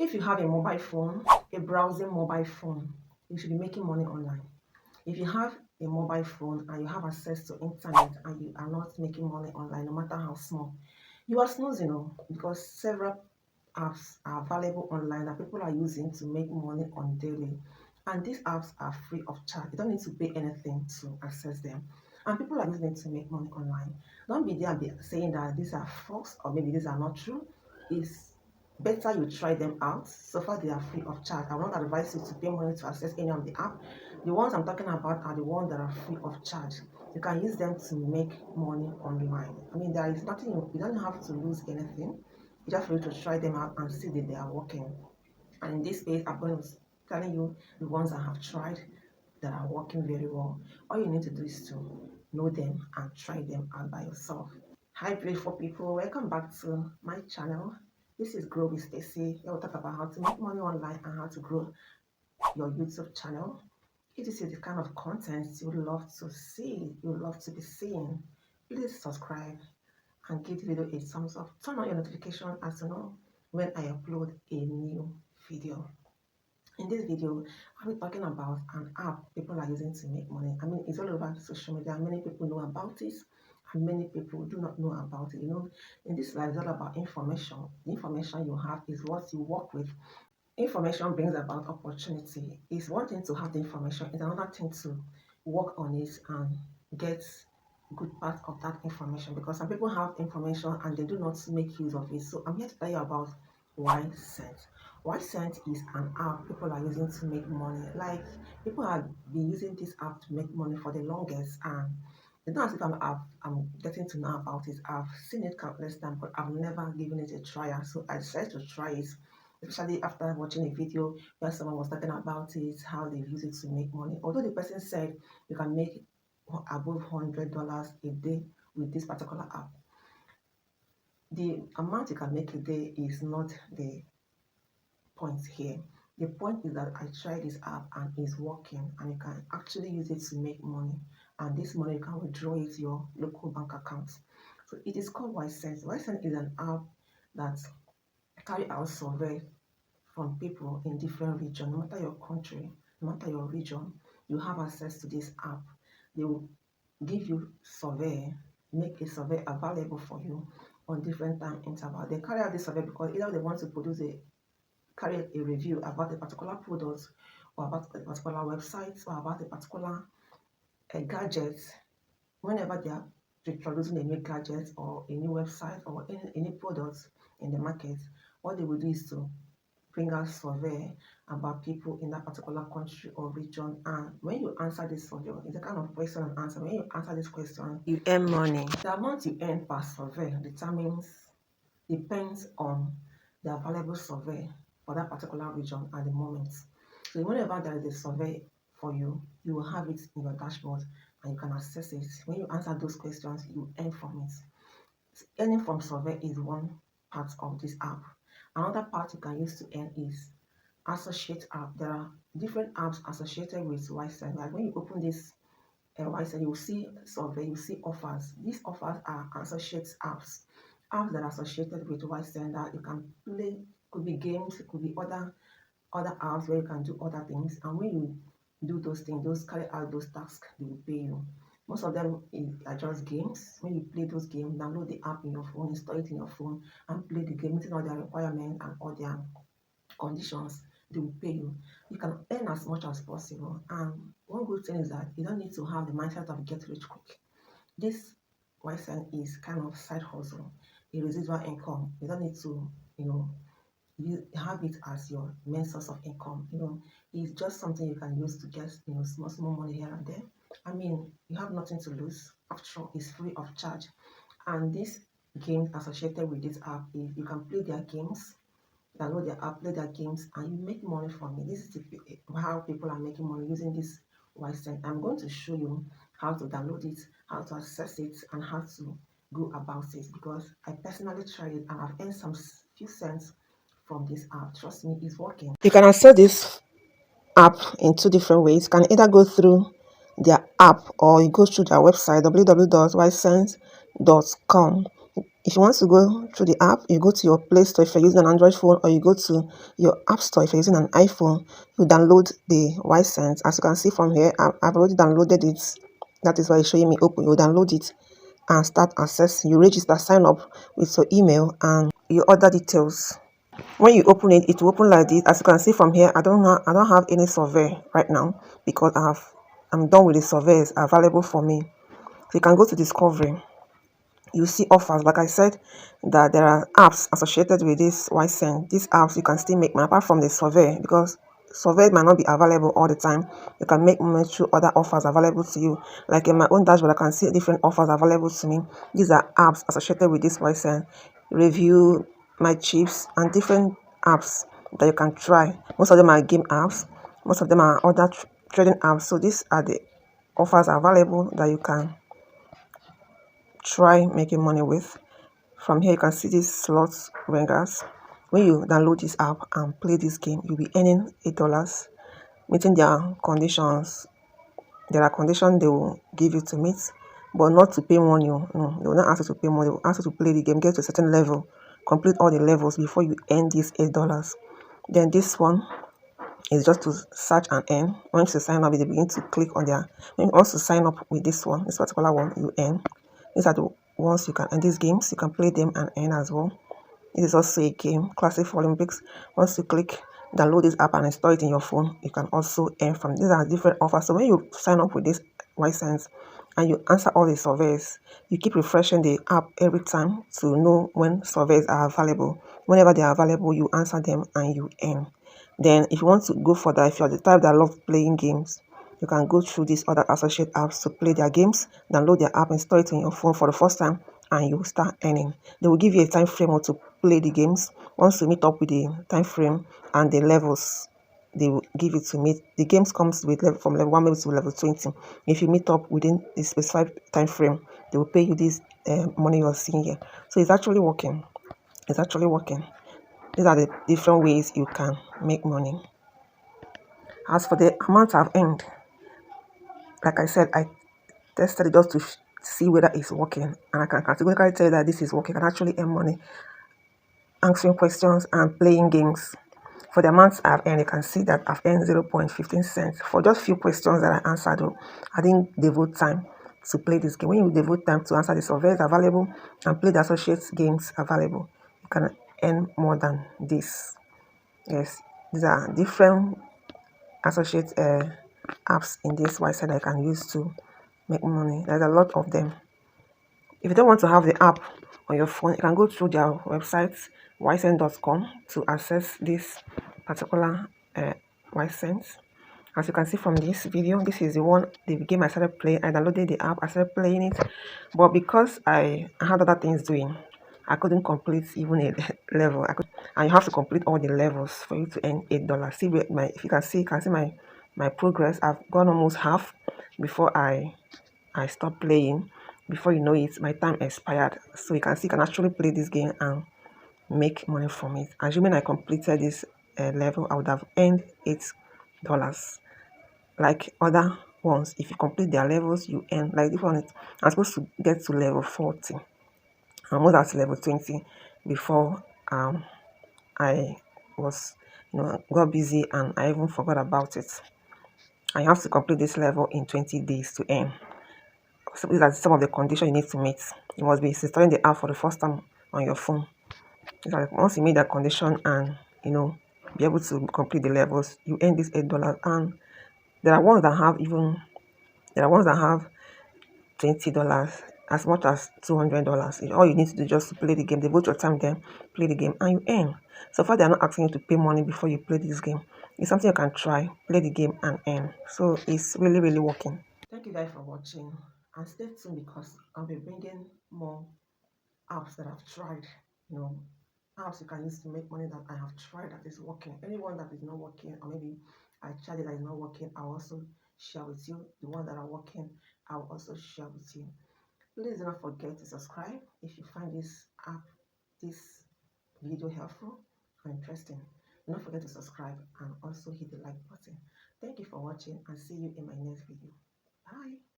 If you have a mobile phone, a browsing mobile phone, you should be making money online. If you have a mobile phone and you have access to internet and you are not making money online, no matter how small, you are snoozing, because several apps are available online that people are using to make money on daily. And these apps are free of charge. You don't need to pay anything to access them. And people are using it to make money online. Don't be there and be saying that these are false or maybe these are not true. It's better you try them out. So far they are free of charge. I will not advise you to pay money to access any of the app. The ones I'm talking about are the ones that are free of charge. You can use them to make money online. I mean, there is nothing, you don't have to lose anything. You just need to try them out and see that they are working. And in this case, I'm going to telling you the ones I have tried that are working very well. All you need to do is to know them and try them out by yourself. Hi, beautiful people. Welcome back to my channel. This is Grow with Stacy. Here we'll talk about how to make money online and how to grow your YouTube channel. If this is the kind of content you would love to see, you would love to be seeing, please subscribe and give the video a thumbs up. Turn on your notification as to know when I upload a new video. In this video, I'll be talking about an app people are using to make money. I mean, it's all over social media. Many people know about it, and many people do not know about it. In this life, it's all about information. The information you have is what you work with. Information brings about opportunity. It's one thing to have the information, it's another thing to work on it and get good part of that information, because some people have information and they do not make use of it. So I'm here to tell you about ySense. ySense is an app people are using to make money. Like, people have been using this app to make money for the longest, and it's not as if I'm getting to know about it. I've seen it countless times, but I've never given it a try. So I decided to try it, especially after watching a video where someone was talking about it, how they use it to make money. Although the person said you can make above $100 a day with this particular app, the amount you can make a day is not the point here. The point is that I tried this app and it's working, and you can actually use it to make money, and this money you can withdraw it to your local bank account. So it is called ySense. ySense is an app that carry out survey from people in different regions. No matter your country, no matter your region, you have access to this app. They will give you survey, make a survey available for you on different time interval. They carry out this survey because either they want to carry a review about a particular product, or about a particular website, or about a particular gadget. Whenever they are introducing a new gadget or a new website or any product in the market, what they will do is to bring out survey about people in that particular country or region. And when you answer this survey, it's a kind of question and answer. When you answer this question, you earn money. The amount you earn per survey depends on the available survey for that particular region at the moment. So whenever there is a survey for you, you will have it in your dashboard and you can access it. When you answer those questions, you earn from it. Earning from survey is one part of this app. Another part you can use to earn is associate app. There are different apps associated with ySense. Like when you open this ySense, you will see survey, you see offers. These offers are associate apps that are associated with ySense that you can play. Could be games, it could be other apps where you can do other things. And when you do those things, carry out those tasks, they will pay you. Most of them are just games. When you play those games, download the app in your phone, install it in your phone, and play the game, meeting all their requirements and all their conditions, they will pay you. You can earn as much as possible. And one good thing is that you don't need to have the mindset of get rich quick. This ySense is kind of side hustle, a residual income. You don't need to, you have it as your main source of income. It's just something you can use to get small money here and there. I mean, you have nothing to lose. After all, it's free of charge. And this game associated with this app is you can play their games, download their app, play their games, and you make money from it. This is how people are making money using this ySense. I'm going to show you how to download it, how to access it, and how to go about it, because I personally tried it and I've earned some few cents from this app. Trust me, it's working. You can access this app in two different ways. You can either go through their app or you go through their website www.ysense.com. If you want to go through the app, you go to your Play Store if you're using an Android phone, or you go to your App Store if you're using an iPhone. You download the ySense. As you can see from here, I've already downloaded it. That is why it's showing me open. You download it and start accessing. You register, sign up with your email and your other details. When you open it, it will open like this. As you can see from here, I don't have any survey right now because I'm done with the surveys available for me. So you can go to discovery. You see offers. Like I said, that there are apps associated with this ySense. These apps you can still make money apart from the survey, because survey might not be available all the time. You can make money through other offers available to you. Like in my own dashboard, I can see different offers available to me. These are apps associated with this ySense. Review, my chips, and different apps that you can try. Most of them are game apps. Most of them are other trading apps. So these are the offers available that you can try making money with. From here you can see these slots ringers. When you download this app and play this game, you'll be earning $8, meeting their conditions. There are conditions they will give you to meet, but not to pay money. No, they will not ask you to pay money. They will ask you to play the game, get to a certain level, complete all the levels before you earn these $8. Then this one is just to search and earn. Once you sign up, they begin to click on their. When you also sign up with this one, this particular one, you earn. These are the ones you can earn. These games you can play them and earn as well. It is also a game, Classic for Olympics. Once you click download this app and install it in your phone, you can also earn from. These are different offers. So when you sign up with this ySense and you answer all the surveys, you keep refreshing the app every time to know when surveys are available. Whenever they are available, you answer them and you earn. Then if you want to go further, if you're the type that love playing games, you can go through these other associate apps to play their games, download their app, install it on your phone for the first time, and you start earning. They will give you a time frame to play the games. Once you meet up with the time frame and the levels they will give you to meet, the games comes with level from level 1 maybe to level 20. If you meet up within the specified time frame, they will pay you this money you're seeing here. So it's actually working. It's actually working. These are the different ways you can make money. As for the amount I've earned, like I said, I tested it just to see whether it's working, and I can categorically tell you that this is working. I can actually earn money answering questions and playing games. For the amounts I've earned, you can see that I've earned 0.15 cents for just few questions that I answered. I didn't devote time to play this game. When you devote time to answer the surveys available and play the associates games available, you can earn more than this. Yes, these are different associate apps in this website I can use to make money. There's a lot of them. If you don't want to have the app on your phone, you can go through their website ySense.com to access this particular ySense. As you can see from this video, this is the game I started playing. I downloaded the app, I started playing it, but because I had other things doing, I couldn't complete even a level. And you have to complete all the levels for you to earn $8. See my, if you can see, my progress. I've gone almost half before I stopped playing. Before you know it, my time expired. So you can see, you can actually play this game and make money from it. Assuming I completed this level, I would have earned $8. Like other ones, if you complete their levels, you earn. Like this one, I'm supposed to get to level 40. I'm almost at level 20 before I was, got busy and I even forgot about it. I have to complete this level in 20 days to earn. So these are some of the conditions you need to meet. You must be installing the app for the first time on your phone. Like once you meet that condition and be able to complete the levels, you earn this $8. And there are ones that have $20, as much as $200. All you need to do is just to play the game. Devote your time there, play the game, and you earn. So far, they are not asking you to pay money before you play this game. It's something you can try, play the game, and earn. So it's really, really working. Thank you guys for watching, and stay tuned because I'll be bringing more apps that I've tried. Apps you can use to make money that I have tried that is working. Anyone that is not working, or maybe I tried it that is not working, I'll also share with you. The ones that are working, I'll also share with you. Please do not forget to subscribe if you find this video helpful or interesting. Don't forget to subscribe and also hit the like button. Thank you for watching and see you in my next video. Bye.